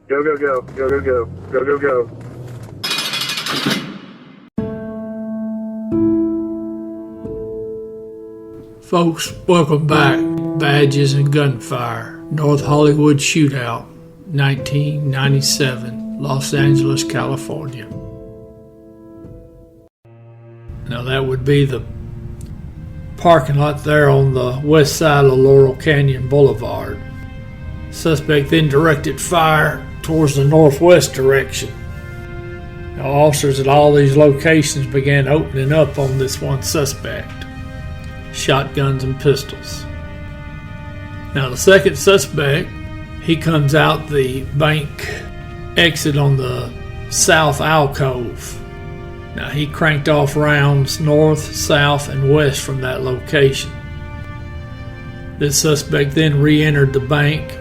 Go, go, go. Go, go, go. Go, go, go. Folks, welcome back. Badges and Gunfire, North Hollywood Shootout, 1997, Los Angeles, California. Now that would be the parking lot there on the west side of Laurel Canyon Boulevard. Suspect then directed fire towards the northwest direction. Now, officers at all these locations began opening up on this one suspect. Shotguns and pistols. Now the second suspect, he comes out the bank exit on the south alcove. Now he cranked off rounds north, south, and west from that location. This suspect then re-entered the bank,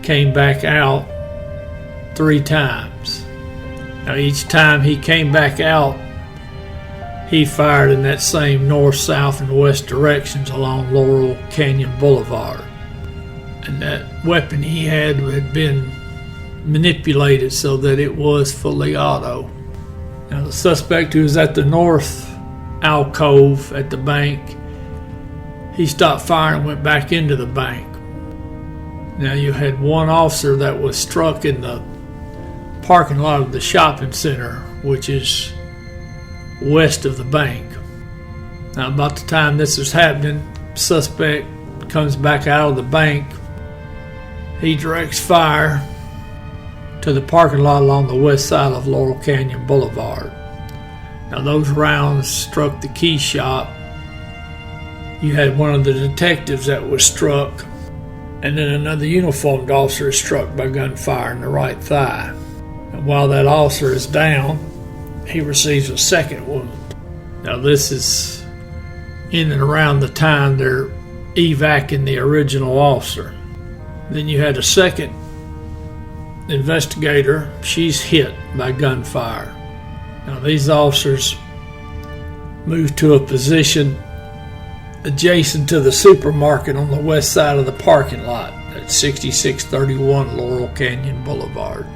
came back out 3 times. Now each time he came back out, he fired in that same north, south, and west directions along Laurel Canyon Boulevard. And that weapon he had been manipulated so that it was fully auto. Now the suspect who was at the north alcove at the bank, he stopped firing and went back into the bank. Now you had one officer that was struck in the parking lot of the shopping center, which is west of the bank. Now about the time this was happening, suspect comes back out of the bank. He directs fire to the parking lot along the west side of Laurel Canyon Boulevard. Now those rounds struck the key shop. You had one of the detectives that was struck, and then another uniformed officer is struck by gunfire in the right thigh. And while that officer is down, he receives a second wound. Now this is in and around the time they're evacing the original officer. Then you had a second investigator. She's hit by gunfire. Now these officers moved to a position adjacent to the supermarket on the west side of the parking lot at 6631 Laurel Canyon Boulevard.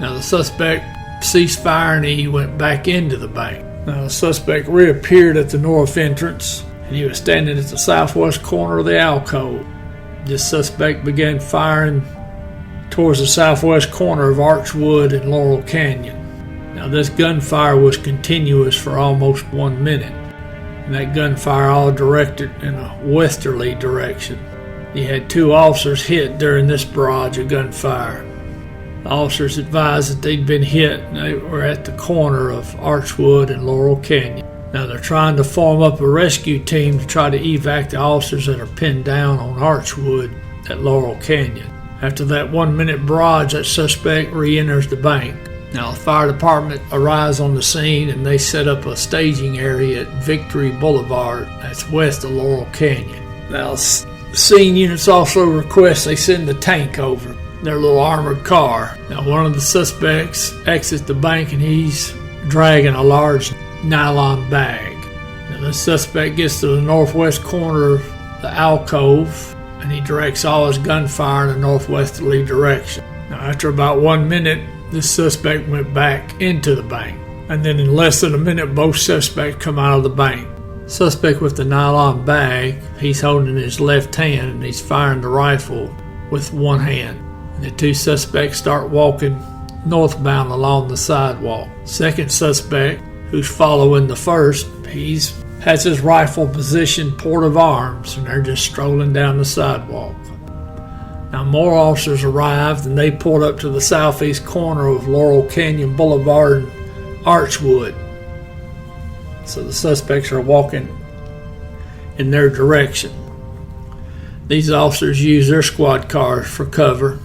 Now the suspect ceased firing and he went back into the bank. Now the suspect reappeared at the north entrance and he was standing at the southwest corner of the alcove. This suspect began firing towards the southwest corner of Archwood and Laurel Canyon. Now this gunfire was continuous for almost 1 minute, and that gunfire all directed in a westerly direction. He had 2 officers hit during this barrage of gunfire. The officers advised that they'd been hit and they were at the corner of Archwood and Laurel Canyon. Now they're trying to form up a rescue team to try to evac the officers that are pinned down on Archwood at Laurel Canyon. After that 1 minute barrage, that suspect re-enters the bank. Now the fire department arrives on the scene and they set up a staging area at Victory Boulevard, that's west of Laurel Canyon. Now scene units also request they send the tank over, their little armored car. Now one of the suspects exits the bank and he's dragging a large nylon bag. Now the suspect gets to the northwest corner of the alcove and he directs all his gunfire in a northwesterly direction. Now after about 1 minute, this suspect went back into the bank. And then in less than a minute, both suspects come out of the bank. Suspect with the nylon bag, he's holding in his left hand and he's firing the rifle with one hand. And the 2 suspects start walking northbound along the sidewalk. Second suspect, who's following the first, has his rifle positioned port of arms and they're just strolling down the sidewalk. Now more officers arrived and they pulled up to the southeast corner of Laurel Canyon Boulevard and Archwood. So the suspects are walking in their direction. These officers used their squad cars for cover.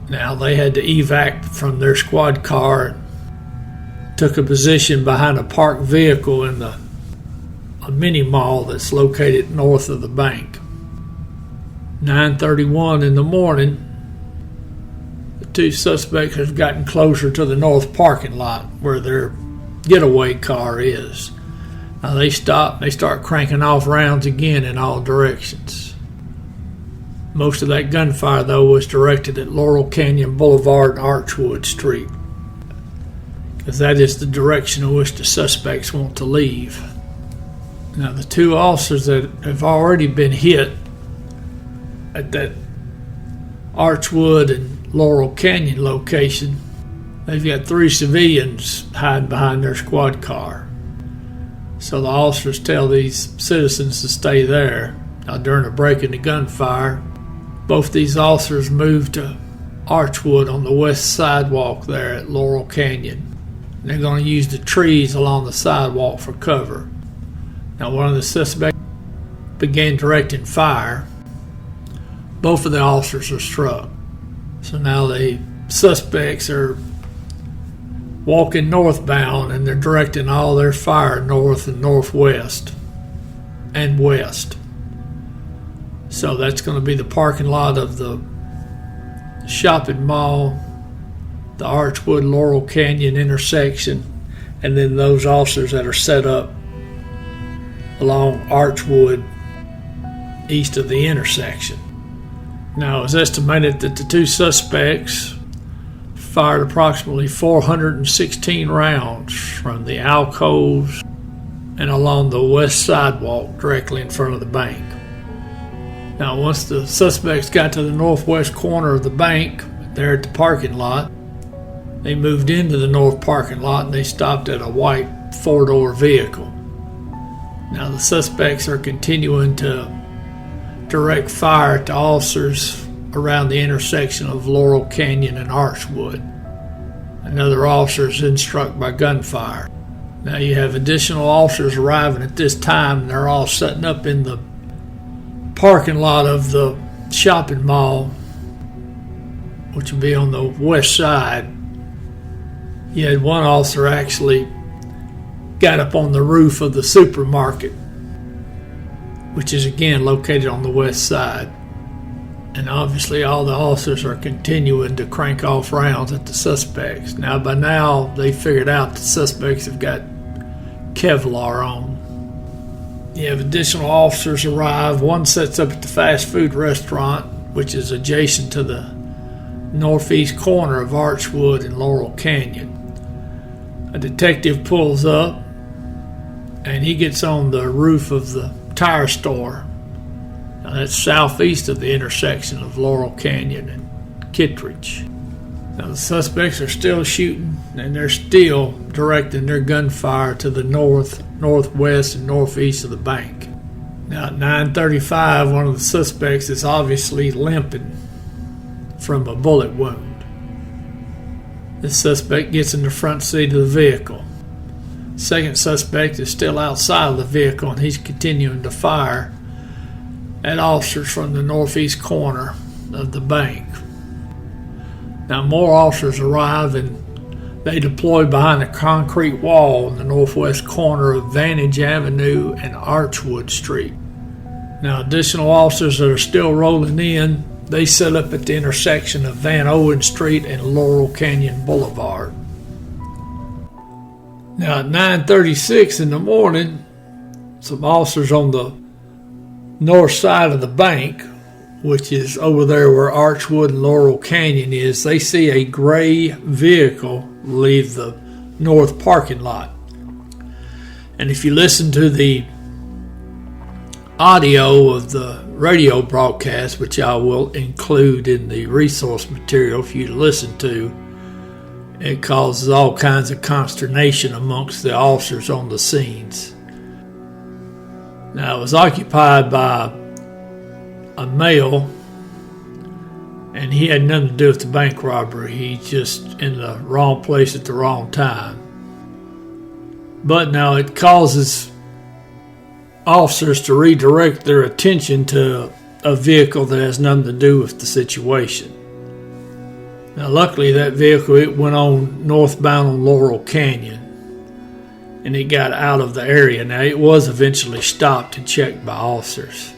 Now they had to evac from their squad car and took a position behind a parked vehicle in a mini mall that's located north of the bank. 9:31 in the morning, the 2 suspects have gotten closer to the north parking lot where their getaway car is. Now they stop and they start cranking off rounds again in all directions. Most of that gunfire, though, was directed at Laurel Canyon Boulevard and Archwood Street, because that is the direction in which the suspects want to leave. Now, the two officers that have already been hit at that Archwood and Laurel Canyon location, they've got 3 civilians hiding behind their squad car. So the officers tell these citizens to stay there. Now, during a break in the gunfire, both these officers moved to Archwood on the west sidewalk there at Laurel Canyon. And they're going to use the trees along the sidewalk for cover. Now, one of the suspects began directing fire. Both of the officers are struck. So now the suspects are walking northbound, and they're directing all their fire north and northwest and west. So that's going to be the parking lot of the shopping mall, the Archwood Laurel Canyon intersection, and then those officers that are set up along Archwood east of the intersection. Now, it was estimated that the two suspects fired approximately 416 rounds from the alcoves and along the west sidewalk directly in front of the bank. Now, once the suspects got to the northwest corner of the bank, there at the parking lot, they moved into the north parking lot and they stopped at a white 4-door vehicle. Now, the suspects are continuing to direct fire to officers around the intersection of Laurel Canyon and Archwood. Another officer is then struck by gunfire. Now, you have additional officers arriving at this time, and they're all setting up in the parking lot of the shopping mall, which would be on the west side. You had one officer actually got up on the roof of the supermarket, which is again located on the west side. And obviously all the officers are continuing to crank off rounds at the suspects. Now, by now, they figured out the suspects have got Kevlar on. You have additional officers arrive. One sets up at the fast food restaurant, which is adjacent to the northeast corner of Archwood and Laurel Canyon. A detective pulls up, and he gets on the roof of the tire store. Now, that's southeast of the intersection of Laurel Canyon and Kittredge. Now, the suspects are still shooting, and they're still directing their gunfire to the north, northwest, and northeast of the bank. Now, at 9:35, one of the suspects is obviously limping from a bullet wound. The suspect gets in the front seat of the vehicle. Second suspect is still outside of the vehicle, and he's continuing to fire at officers from the northeast corner of the bank. Now, more officers arrive, and they deploy behind a concrete wall in the northwest corner of Vantage Avenue and Archwood Street. Now, additional officers that are still rolling in, they set up at the intersection of Van Owen Street and Laurel Canyon Boulevard. Now, at 9:36 in the morning, some officers on the north side of the bank, which is over there where Archwood and Laurel Canyon is, they see a gray vehicle leave the north parking lot. And if you listen to the audio of the radio broadcast, which I will include in the resource material for you to listen to, it causes all kinds of consternation amongst the officers on the scenes. Now, it was occupied by a male, and he had nothing to do with the bank robbery. He's just in the wrong place at the wrong time. But now it causes officers to redirect their attention to a vehicle that has nothing to do with the situation. Now, luckily, that vehicle, it went on northbound on Laurel Canyon, and it got out of the area. Now, it was eventually stopped and checked by officers.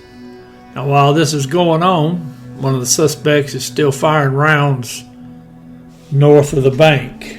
Now, while this is going on, one of the suspects is still firing rounds north of the bank.